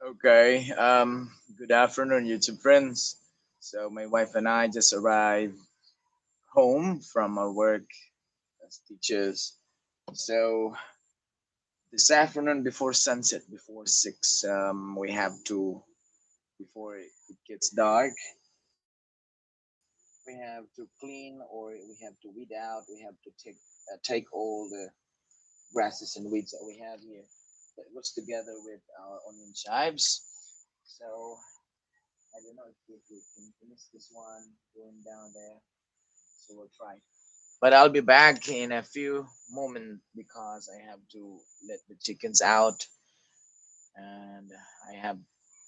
Okay. Good afternoon, YouTube friends. So my wife and I just arrived home from our work as teachers. So this afternoon, before sunset, before six, we have to before it gets dark, we have to clean or we have to weed out. We have to take all the grasses and weeds that we have here. That was together with our onion chives. So I don't know if we can finish this one going down there. So we'll try. But I'll be back in a few moments because I have to let the chickens out and I have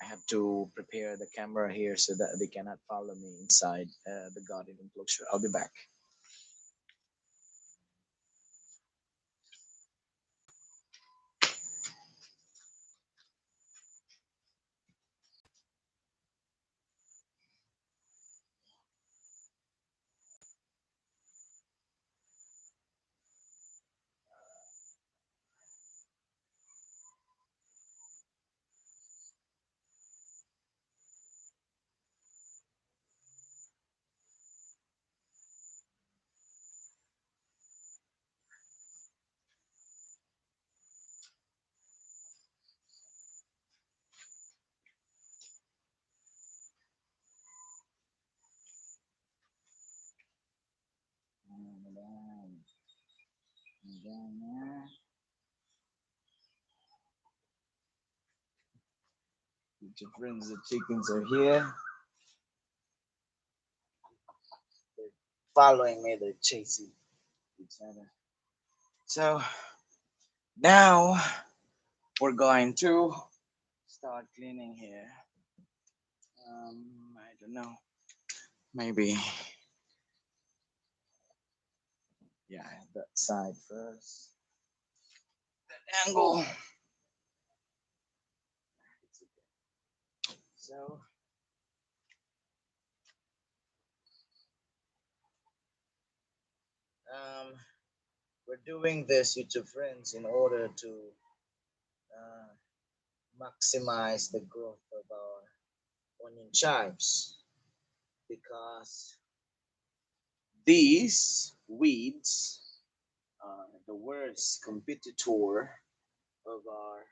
I have to prepare the camera here so that they cannot follow me inside the garden enclosure. I'll be back. Your friends, the chickens are here. They're following me. They're chasing each other. So now we're going to start cleaning here. I don't know. Maybe, yeah, that side first. That angle. So, um, we're doing this, YouTube friends, in order to uh, maximize the growth of our onion chives because these weeds are the worst competitor of our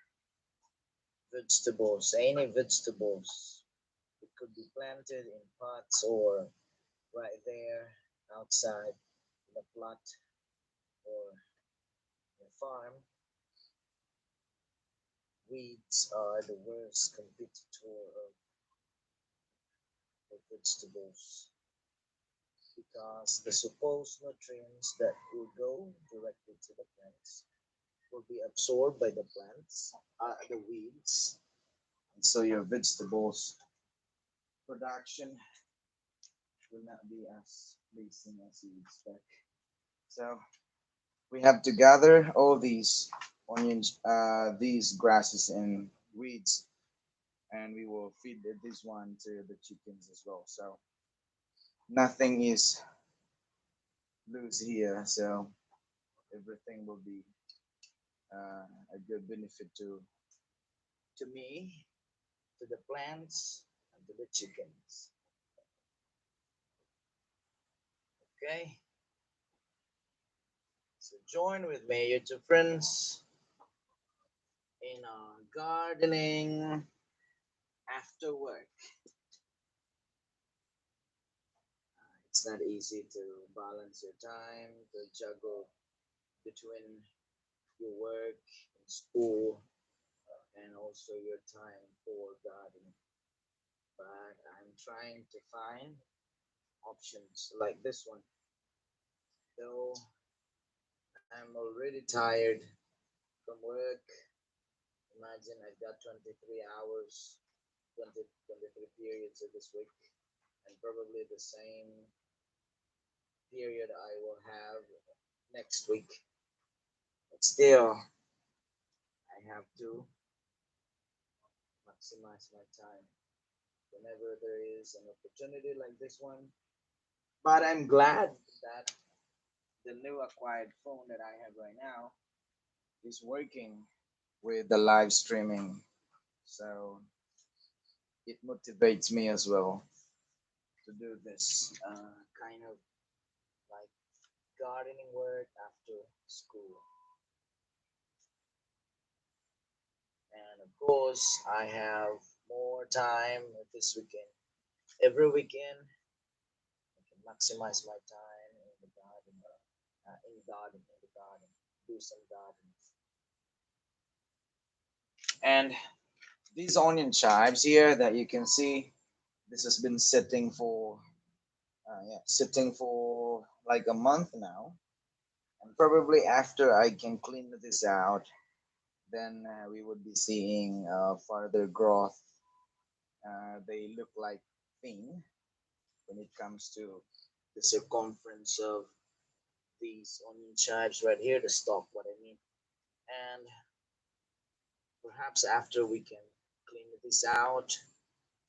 vegetables, any vegetables. It could be planted in pots or right there outside in a plot or a farm. Weeds are the worst competitor of vegetables because the supposed nutrients that will go directly to the plants will be absorbed by the plants, the weeds, and so your vegetables production will not be as pleasing as you expect. So we have to gather all these onions, these grasses and weeds, and we will feed this one to the chickens as well. So nothing is loose here. So everything will be a good benefit to me, to the plants, and to the chickens. Okay, so join with me, YouTube friends, in gardening after work. It's not easy to balance your time, to juggle between your work and school and also your time for gardening. But I'm trying to find options like this one. Though I'm already tired from work, imagine I've got 23 hours, 23 periods of this week, and probably the same period I will have next week. But still, I have to maximize my time whenever there is an opportunity like this one. But I'm glad that the new acquired phone that I have right now is working with the live streaming. So it motivates me as well to do this kind of like gardening work after school. And of course, I have more time this weekend. Every weekend, I can maximize my time in the garden, in the garden, do some gardening. And these onion chives here that you can see, this has been sitting for like a month now. And probably after I can clean this out, then we would be seeing further growth. They look like thin when it comes to the circumference of these onion chives right here, the stalk, what I mean. And perhaps after we can clean this out,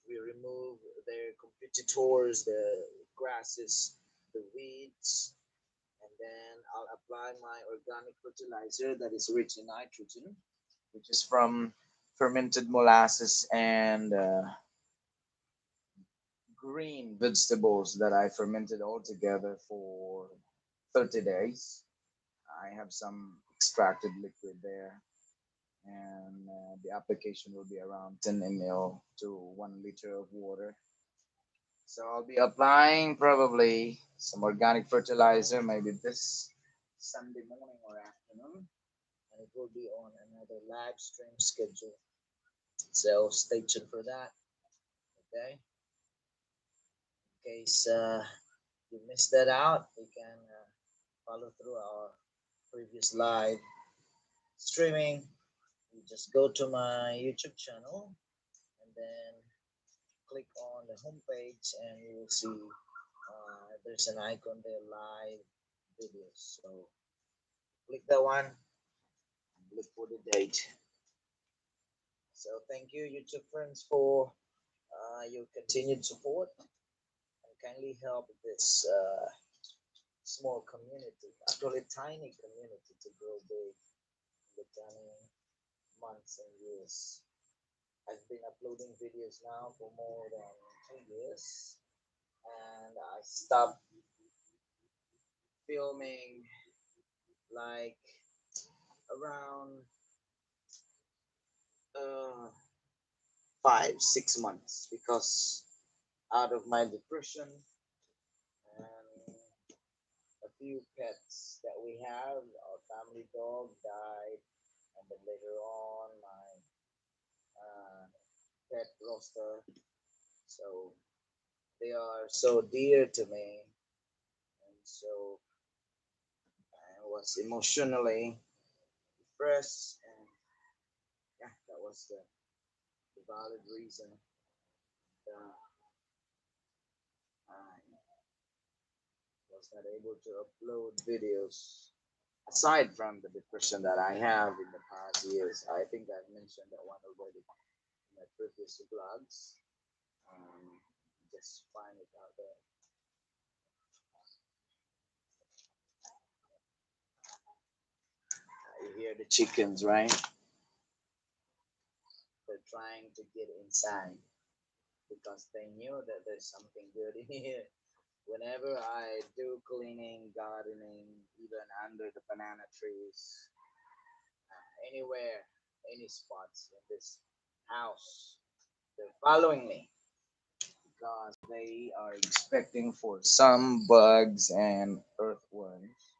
we remove their competitors, the grasses, the weeds, and then I'll apply my organic fertilizer that is rich in nitrogen, which is from fermented molasses and green vegetables that I fermented all together for 30 days. I have some extracted liquid there, and the application will be around 10 ml to 1 liter of water. So I'll be applying probably some organic fertilizer maybe this Sunday morning or afternoon, and it will be on another live stream schedule. So stay tuned for that. Okay. In case you missed that out, you can follow through our previous live streaming. You just go to my YouTube channel and then click on the home page, and you will see there's an icon there, live videos. So click that one and look for the date. So thank you, YouTube friends, for your continued support, and kindly help this small community, actually tiny community, to grow big in the coming months and years. I've been uploading videos now for more than 2 years, and I stopped filming like around uh, 5 6 months because out of my depression and a few pets that we have, our family dog died, and then later on my pet roster. So they are so dear to me, and so I was emotionally depressed, and yeah, that was the valid reason that I was not able to upload videos. Aside from the depression that I have in the past years, I think I mentioned that one already in my previous vlogs. Um, just find it out there. You hear the chickens, right? They're trying to get inside because they knew that there's something good in here. Whenever I do cleaning, gardening, even under the banana trees, anywhere, any spots in this house, they're following me because they are expecting for some bugs and earthworms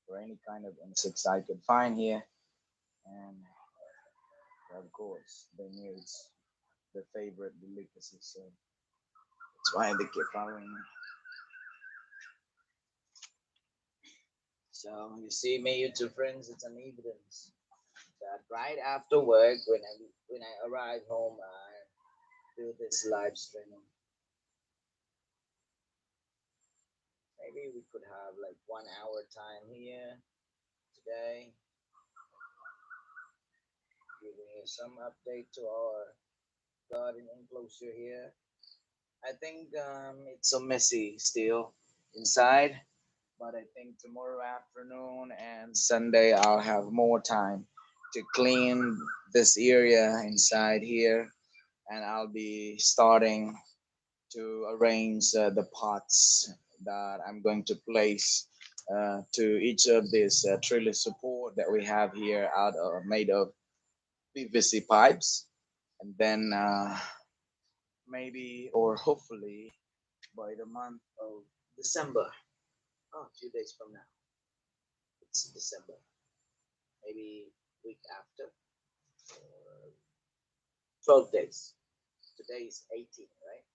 or any kind of insects I could find here. And of course, they knew it's their favorite delicacy, so that's why they keep following me. So you see me, YouTube friends, it's an evidence that right after work, when I arrive home, I do this live streaming. Maybe we could have like 1 hour time here today, giving you some update to our garden enclosure here. I think it's so messy still inside, but I think tomorrow afternoon and Sunday I'll have more time to clean this area inside here. and I'll be starting to arrange the pots that I'm going to place to each of these trellis support that we have here out of made of PVC pipes, and then maybe or hopefully by the month of December. Oh, a few days from now, it's December. Maybe week after, or 12 days. Today is 18, right?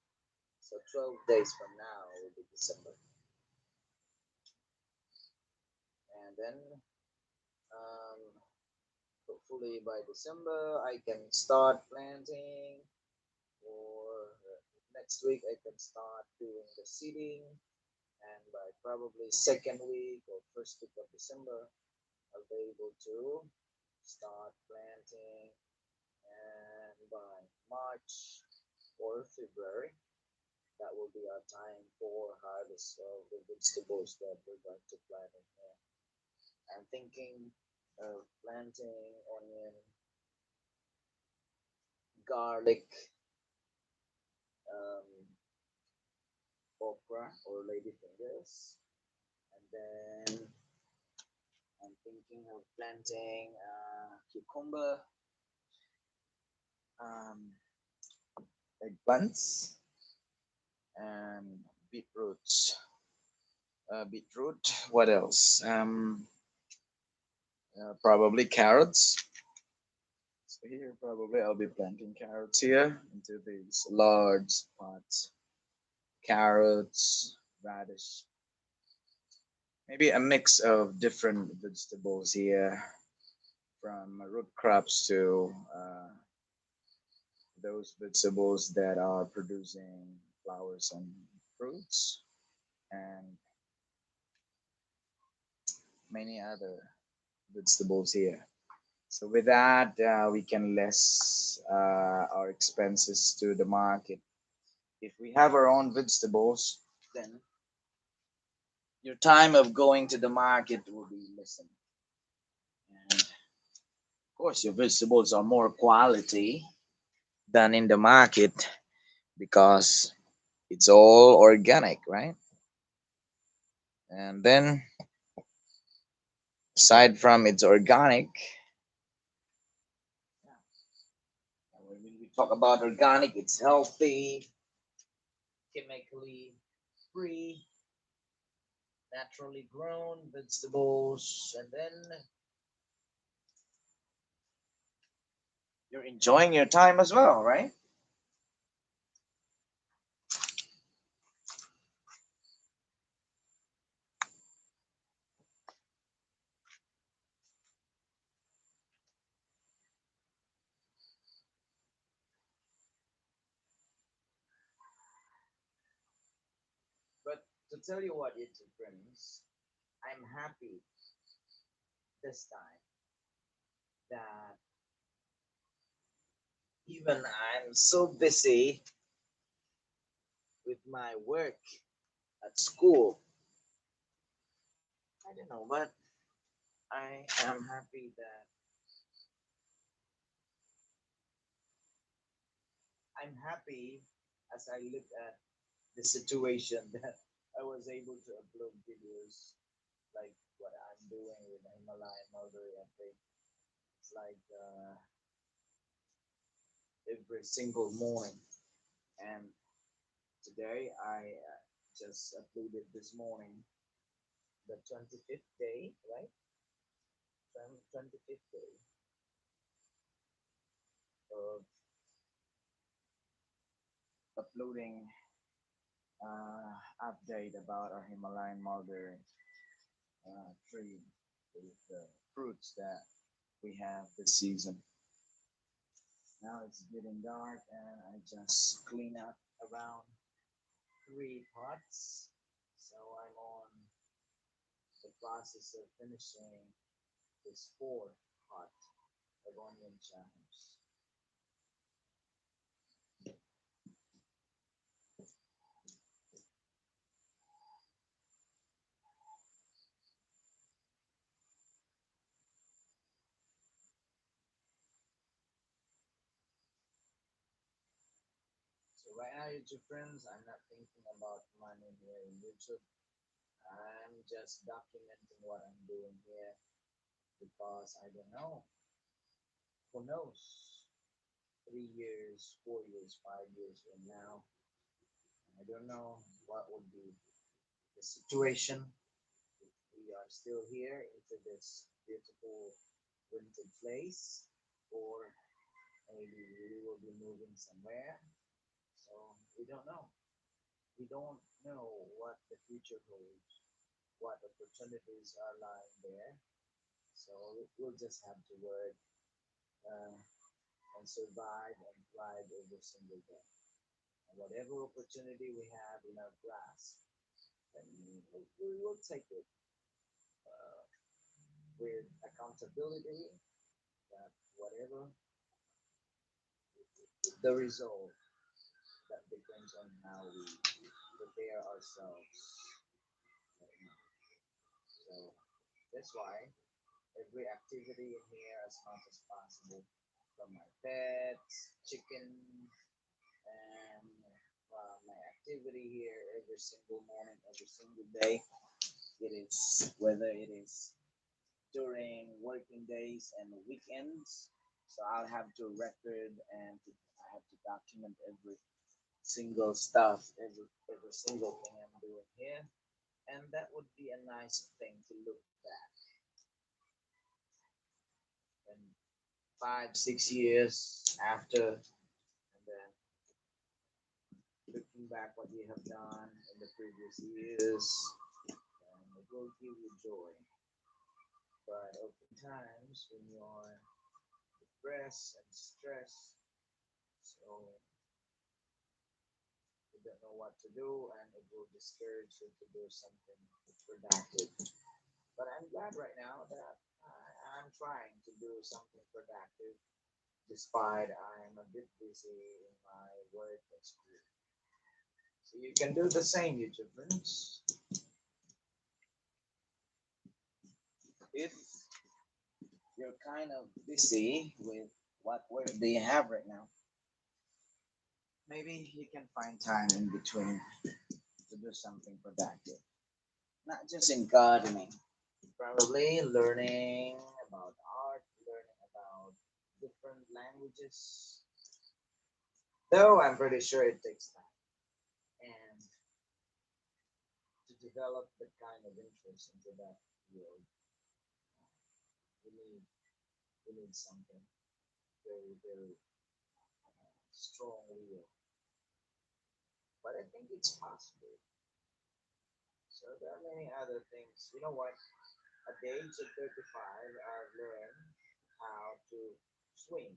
So 12 days from now will be December. And then um, hopefully by December I can start planting, or next week I can start doing the seeding, and by probably second week or first week of December I'll be able to start planting, and by March or February that will be our time for harvest of the vegetables that we're going to plant in here. I'm thinking of planting onion, garlic, um, okra or ladyfingers, and then I'm thinking of planting cucumber, um, eggplants, and beetroots. Beetroot. What else? Probably carrots. So here, probably I'll be planting carrots here into these large pots. Carrots, radish, maybe a mix of different vegetables here, from root crops to those vegetables that are producing flowers and fruits, and many other vegetables here. So with that, we can less our expenses to the market. If we have our own vegetables, then your time of going to the market will be lessened. And of course, your vegetables are more quality than in the market because it's all organic, right? And then, aside from it's organic, when we talk about organic, it's healthy, chemically free, naturally grown vegetables, and then you're enjoying your time as well, right? But to tell you what, it's friends, I'm happy this time that even I'm so busy with my work at school, I don't know, but I am happy that I'm happy as I look at the situation that I was able to upload videos like what I'm doing with Himalayan mulberry and pig. It's like every single morning. And today I just uploaded this morning the 25th day, right? 25th day of uploading update about our Himalayan mulberry tree with the fruits that we have this season. Now it's getting dark and I just clean up around 3 pots. So I'm on the process of finishing this fourth pot of onion chives. right now, YouTube friends, I'm not thinking about money here in YouTube. I'm just documenting what I'm doing here because I don't know. Who knows? 3 years, 4 years, 5 years from now, I don't know what would be the situation if we are still here into this beautiful winter place, or maybe we will be moving somewhere. So we don't know. We don't know what the future holds, what opportunities are lying there. So we'll just have to work uh, and survive and thrive every single day. And whatever opportunity we have in our grasp, then we will take it uh, with accountability that whatever the result, that depends on how we prepare ourselves right now. So that's why every activity in here as much as possible, from my pets, chicken, and my activity here every single moment, every single day. It is whether it is during working days and weekends. So I'll have to record and I have to document every single stuff, every single thing I'm doing here. And that would be a nice thing to look back in 5, 6 years after, and then looking back what you have done in the previous years, and it will give you joy. But oftentimes when you're depressed and stressed, so you don't know what to do, and it will discourage you to do something productive. But I'm glad right now that I'm trying to do something productive, despite I'm a bit busy in my work and school. So you can do the same, YouTubers. If you're kind of busy with what work do you have right now, maybe you can find time in between to do something productive. Not just in gardening, probably learning about art, learning about different languages. Though I'm pretty sure it takes time. And to develop that kind of interest into that field, we need we need something very, very strong will. But I think it's possible. So there are many other things. You know what? At the age of 35, I've learned how to swim.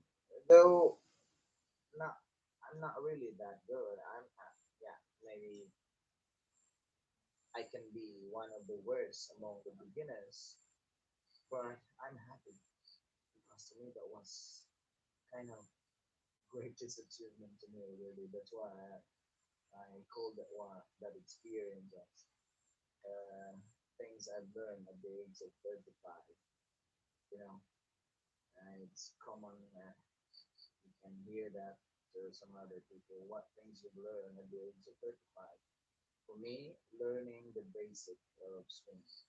Though not, I'm not really that good. Yeah, maybe I can be one of the worst among the beginners, but I'm happy because to me that was kind of greatest achievement to me. Really, that's why I call that one that experience as uh, things I've learned at the age of 35. You know, it's common. You can hear that to some other people. What things you've learned at the age of 35? For me, learning the basic of swimming.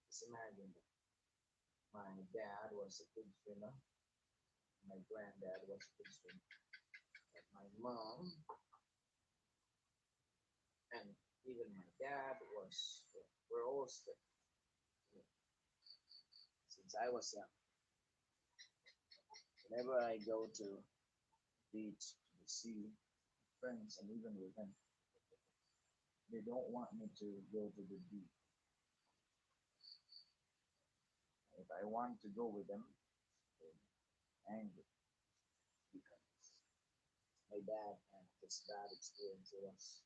Just imagine that my dad was a good swimmer, my granddad was a good swimmer, but my mom and even my dad was were all still. Since I was young, whenever I go to beach, to the sea, friends, and even with them, they don't want me to go to the deep. If I want to go with them, they're angry because my dad had this bad experience. It was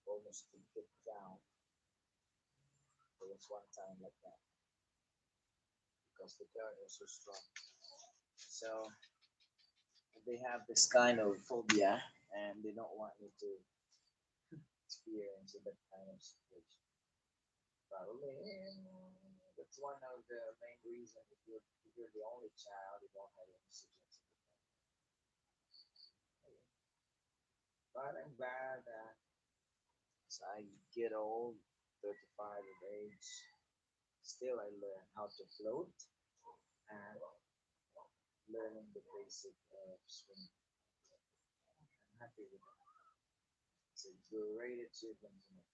almost to get down. There was one time like that because the current was so strong. So they have this kind of phobia and they don't want me to experience that kind of situation. Probably that's one of the main reasons if you're the only child, you don't have any siblings in the family. But I'm glad that as I get old, 35 of age, still I learn how to float and learning the basic of swimming. I'm happy with that. It's a great achievement to me.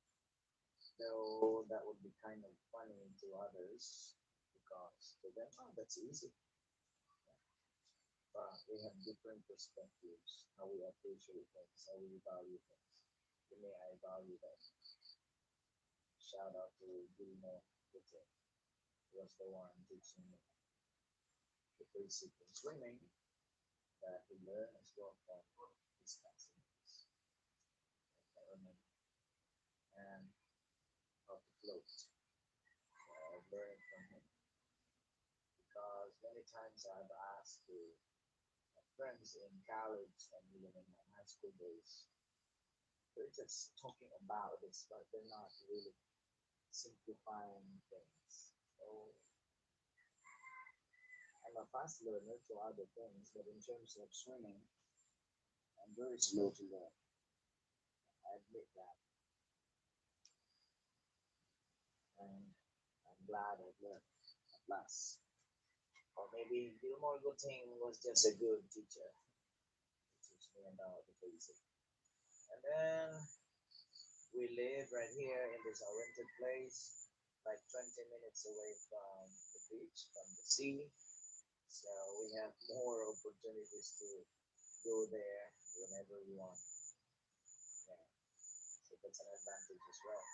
Though that would be kind of funny to others because to them, oh, that's easy. But we have different perspectives, how we appreciate things, how we value things. To me, I value that. Shout out to Gilmo Putin, who was the one teaching me the basic in swimming that he learned as well from his classmates. I remember. And how to float. So I learned from him because many times I've asked to my friends in college and even in my high school days, they're just talking about this, but they're not really simplifying things. So I'm a fast learner to other things, but in terms of swimming, I'm very slow to learn. I admit that, and I'm glad I learned at last. Or maybe Gilmore Gooding was just a good teacher to teach me about the basic. And then we live right here in this rented place, like 20 minutes away from the beach, from the sea. So we have more opportunities to go there whenever we want. Yeah. So that's an advantage as well.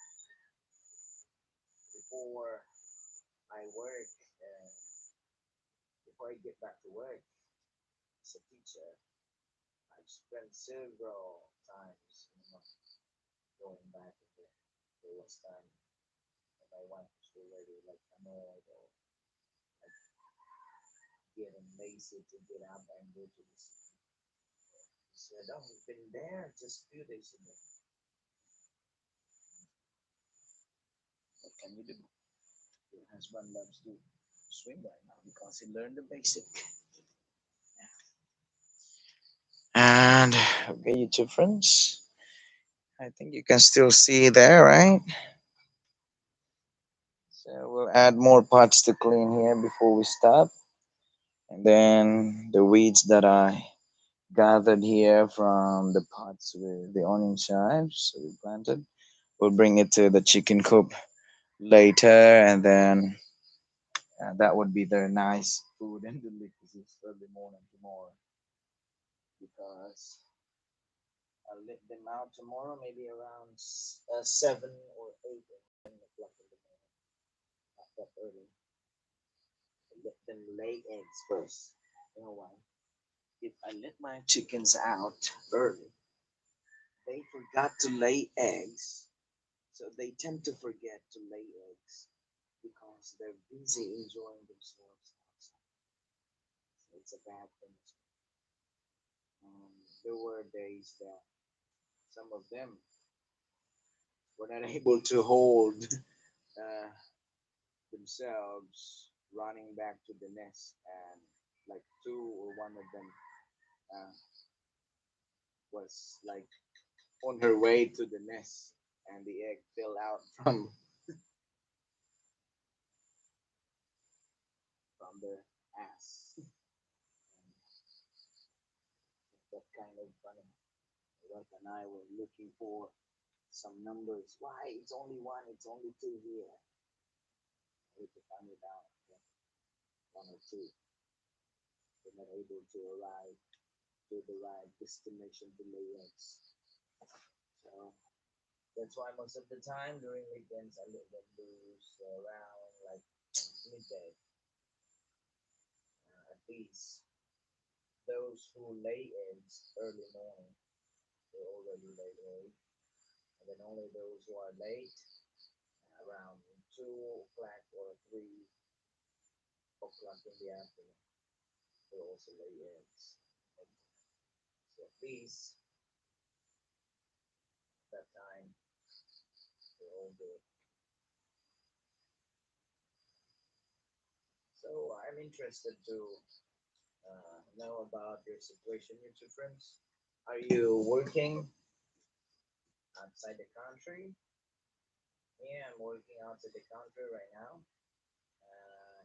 Before I work, uh, before I get back to work as a teacher, I've spent several times in a month going back and there. There was time when my wife was already like annoyed or like getting lazy to get up and go to the city. She said, "Oh, we've been there just a few days ago." What can you do? Your husband loves to swim right now because he learned the basic. And okay, YouTube friends, I think you can still see there, right? So we'll add more pots to clean here before we stop. And then the weeds that I gathered here from the pots with the onion chives we planted, we'll bring it to the chicken coop later, and then that would be the nice food and delicacies early morning tomorrow because I'll let them out tomorrow, maybe around 7 or 8 o'clock in the morning. Not that early. Let them lay eggs first. You know why? If I let my chickens out early, they forgot to lay eggs, so they tend to forget to lay eggs because they're busy enjoying themselves outside. So it's a bad thing. There were days that some of them were not able to hold uh, themselves running back to the nest, and like two or one of them uh, was like on her way to the nest, and the egg fell out from the ass. And that kind of funny. What and I were looking for some numbers. Why it's only one? It's only two here. I need to find it out. Yeah, one or two. They're not able to arrive to the right destination to lay eggs. So that's why most of the time during weekends I let them loose around like midday. At least those who lay eggs early morning, they already lay eggs. And then only those who are late, around 2 o'clock or 3 o'clock in the afternoon, they also lay eggs. So at least that time they're all good. So I'm interested to know about your situation, YouTube friends. Are you working? outside the country. Yeah, I'm working outside the country right now.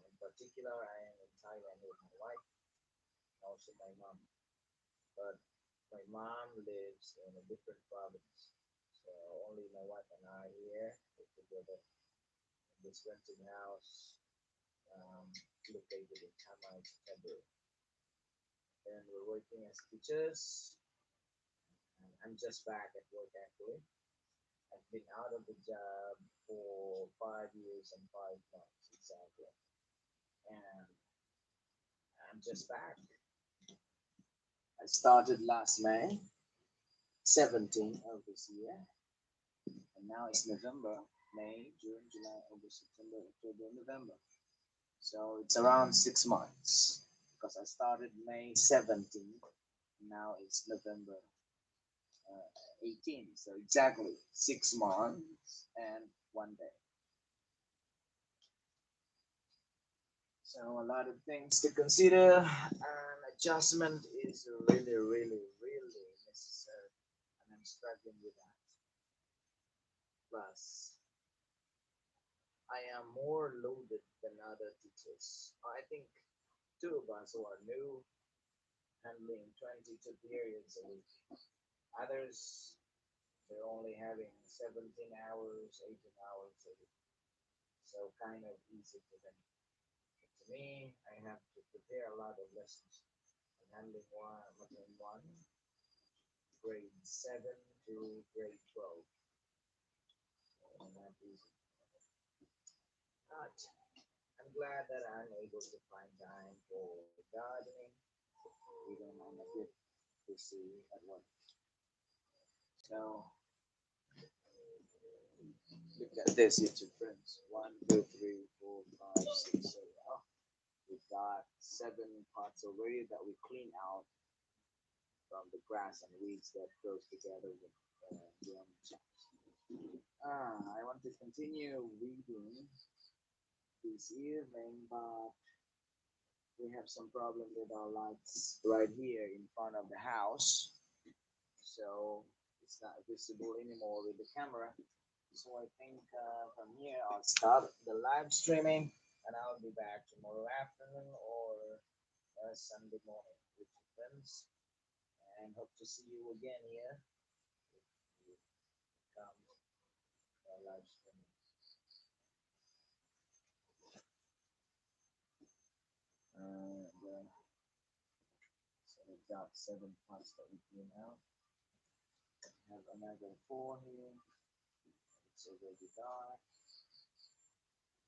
In particular, I am in Thailand with my wife and also my mom. But my mom lives in a different province, so only my wife and I here live together in this rented house located in Tamai, Cebu. And we're working as teachers. And I'm just back at work actually. I've been out of the job for 5 years and 5 months exactly. And I'm just back. I started last May 17th of this year, and now it's November, May, June, July, August, September, October, November. So it's around 6 months because I started May 17th. Now it's November 18th. So exactly 6 months and 1 day. So a lot of things to consider, and adjustment is really, really, really necessary, and I'm struggling with that. Plus, I am more loaded than other teachers. I think two of us who are new handling 22 periods a week. Others, they're only having 17 hours, 18 hours a week. So kind of easy for them. To me, I have to prepare a lot of lessons. I'm handling one, grade 7 to grade 12. So not easy. But I'm glad that I'm able to find time for gardening, even I'm a bit busy at work. So look at this, YouTube friends. One, two, three, four, five, six, seven. Oh, we've got 7 pots already that we clean out from the grass and weeds that grows together with the onion chives. I want to continue weeding this evening, but we have some problem with our lights right here in front of the house, so it's not visible anymore with the camera. So I think from here I'll start the live streaming, and I'll be back tomorrow afternoon or Sunday morning with your friends, and hope to see you again here if you come to our live streaming. And so we've got 7 pots that we clean out. We have another 4 here. It's already dark.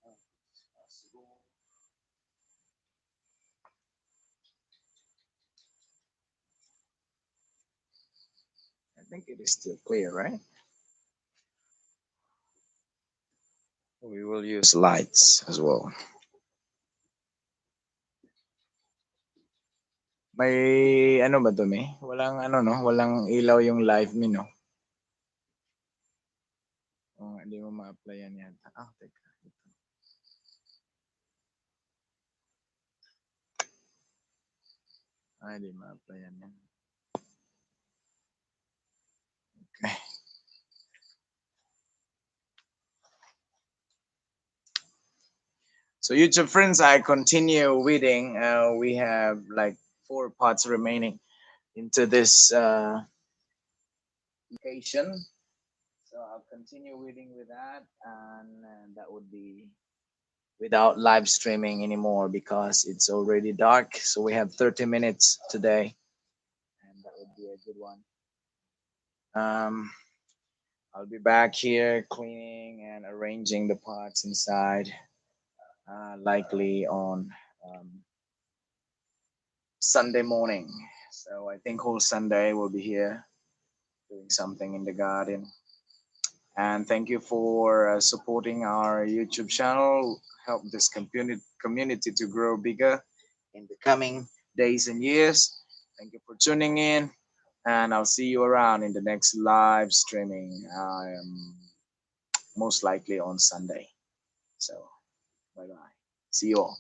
Oh, it's possible. I think it is still clear, right? We will use lights as well. May ano ba to, May? Walang ano, no? Walang ilaw yung live me, no? Oh, hindi mo ma-applyan yata. Ah, teka. Ito. Hindi ma-applyan yan. Okay. So YouTube friends, I continue weeding. We have like 4 pots remaining into this location. So I'll continue weeding with that, and that would be without live streaming anymore because it's already dark. So we have 30 minutes today, and that would be a good one. I'll be back here cleaning and arranging the pots inside, likely on Sunday morning. So I think whole Sunday we'll be here doing something in the garden. And thank you for supporting our YouTube channel. Help this community to grow bigger in the coming days and years. Thank you for tuning in, and I'll see you around in the next live streaming. Most likely on Sunday. So bye bye. See you all.